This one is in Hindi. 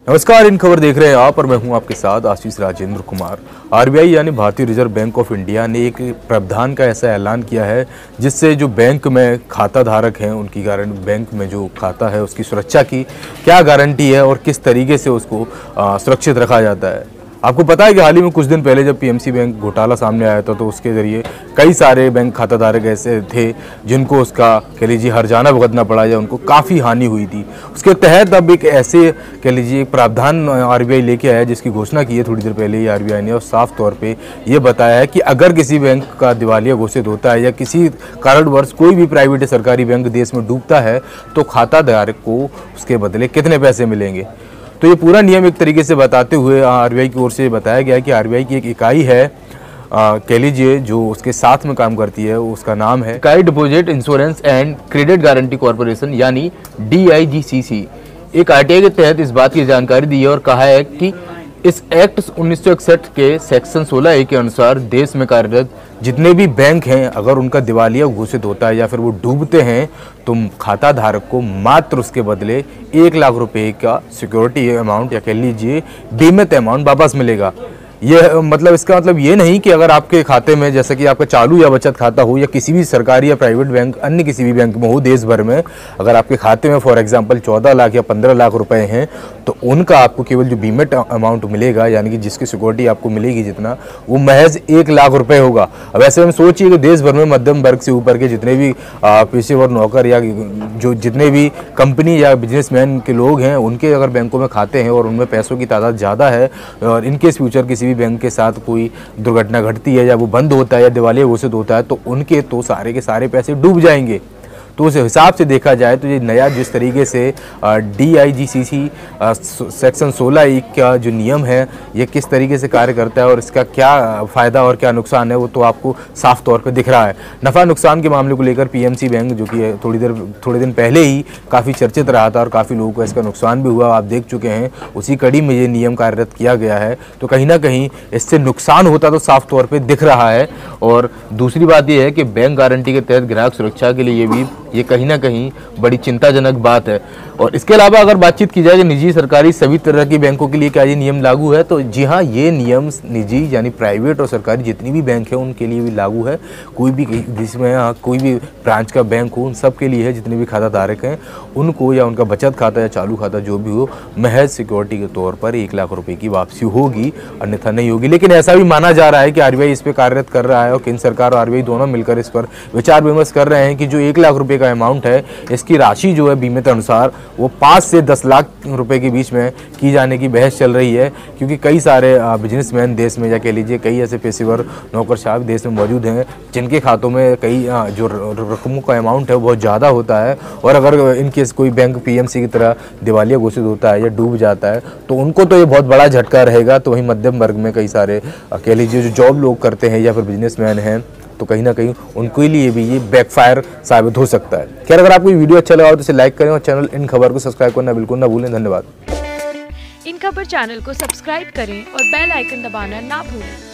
नमस्कार, इन खबर देख रहे हैं आप और मैं हूं आपके साथ आशीष राजेंद्र कुमार। आरबीआई यानी भारतीय रिजर्व बैंक ऑफ इंडिया ने एक प्रावधान का ऐसा ऐलान किया है जिससे जो बैंक में खाता धारक हैं उनकी बैंक में जो खाता है उसकी सुरक्षा की क्या गारंटी है और किस तरीके से उसको सुरक्षित रखा जाता है। आपको पता है कि हाल ही में कुछ दिन पहले जब पीएमसी बैंक घोटाला सामने आया था तो उसके ज़रिए कई सारे बैंक खाताधारक ऐसे थे जिनको उसका कह लीजिए हर्जाना भुगतना पड़ा या उनको काफ़ी हानि हुई थी। उसके तहत अब एक ऐसे कह लीजिए एक प्रावधान आरबीआई लेके आया जिसकी घोषणा की है थोड़ी देर पहले ही आरबीआई ने, और साफ तौर पर ये बताया है कि अगर किसी बैंक का दिवालिया घोषित होता है या किसी कारणवश कोई भी प्राइवेट या सरकारी बैंक देश में डूबता है तो खाताधारक को उसके बदले कितने पैसे मिलेंगे। तो ये पूरा नियम एक तरीके से बताते हुए आरबीआई की ओर से बताया गया है कि आरबीआई की एक इकाई है कह लीजिए जो उसके साथ में काम करती है, उसका नाम है इकाई deposit insurance and credit guarantee corporation यानी DIGCC। एक आरटीआई के तहत इस बात की जानकारी दी है और कहा है कि इस एक्ट 1961 के सेक्शन 16A के अनुसार देश में कार्यरत जितने भी बैंक हैं अगर उनका दिवालिया घोषित होता है या फिर वो डूबते हैं तो खाता धारक को मात्र उसके बदले 1 लाख रुपए का सिक्योरिटी अमाउंट या कह लीजिए बीमित अमाउंट वापस मिलेगा। यह मतलब इसका मतलब ये नहीं कि अगर आपके खाते में जैसे कि आपका चालू या बचत खाता हो या किसी भी सरकारी या प्राइवेट बैंक अन्य किसी भी बैंक में हो देश भर में, अगर आपके खाते में फॉर एग्जांपल 14 लाख या 15 लाख रुपए हैं तो उनका आपको केवल जो बीमित अमाउंट मिलेगा यानी कि जिसकी सिक्योरिटी आपको मिलेगी जितना वो महज 1 लाख रुपए होगा। अब ऐसे हम सोचिए कि देश भर में मध्यम वर्ग से ऊपर के जितने भी पेशेवर नौकर या जो जितने भी कंपनी या बिजनेसमैन के लोग हैं उनके अगर बैंकों में खाते हैं और उनमें पैसों की तादाद ज़्यादा है और इनकेस फ्यूचर किसी भी बैंक के साथ कोई दुर्घटना घटती है या वो बंद होता है या दिवालिया घोषित होता है तो उनके तो सारे के सारे पैसे डूब जाएंगे। तो उस हिसाब से देखा जाए तो ये नया जिस तरीके से DIGCC सेक्शन 16A का जो नियम है ये किस तरीके से कार्य करता है और इसका क्या फ़ायदा और क्या नुकसान है वो तो आपको साफ तौर पे दिख रहा है। नफ़ा नुकसान के मामले को लेकर पीएमसी बैंक जो कि थोड़े दिन पहले ही काफ़ी चर्चित रहा था और काफ़ी लोगों को इसका नुकसान भी हुआ, आप देख चुके हैं। उसी कड़ी में ये नियम कार्यरत किया गया है तो कहीं ना कहीं इससे नुकसान होता तो साफ तौर पर दिख रहा है। और दूसरी बात यह है कि बैंक गारंटी के तहत ग्राहक सुरक्षा के लिए भी ये कहीं ना कहीं बड़ी चिंताजनक बात है। और इसके अलावा अगर बातचीत की जाए कि निजी सरकारी सभी तरह के बैंकों के लिए क्या ये नियम लागू है तो जी हाँ, ये नियम निजी यानी प्राइवेट और सरकारी जितनी भी बैंक है उनके लिए भी लागू है। कोई भी जिसमें कोई भी ब्रांच का बैंक हो उन सब के लिए है। जितने भी खाता धारक हैं उनको या उनका बचत खाता या चालू खाता जो भी हो महज सिक्योरिटी के तौर पर 1 लाख रुपए की वापसी होगी, अन्यथा नहीं होगी। लेकिन ऐसा भी माना जा रहा है कि आरबीआई इस पर कार्यरत कर रहा है और केंद्र सरकार और आरबीआई दोनों मिलकर इस पर विचार विमर्श कर रहे हैं कि जो 1 लाख रुपए का अमाउंट है इसकी राशि जो है बीमित अनुसार वो 5 से 10 लाख रुपए के बीच में की जाने की बहस चल रही है। क्योंकि कई सारे बिजनेसमैन देश में या कह लीजिए कई ऐसे पेशेवर नौकरशाह देश में मौजूद हैं जिनके खातों में कई जो रकमों का अमाउंट है वो बहुत ज़्यादा होता है और अगर इनकेस कोई बैंक पीएमसी की तरह दिवालिया घोषित होता है या डूब जाता है तो उनको तो ये बहुत बड़ा झटका रहेगा। तो वहीं मध्यम वर्ग में कई सारे कह लीजिए जो जॉब लोग करते हैं या फिर बिजनेसमैन हैं तो कहीं ना कहीं उनके लिए भी ये बैकफायर साबित हो सकता है। खैर, अगर आपको वीडियो अच्छा लगा तो इसे लाइक करें और चैनल इन खबर को सब्सक्राइब करना बिल्कुल ना भूलें। धन्यवाद। इन खबर चैनल को सब्सक्राइब करें और बेल आइकन दबाना ना भूलें।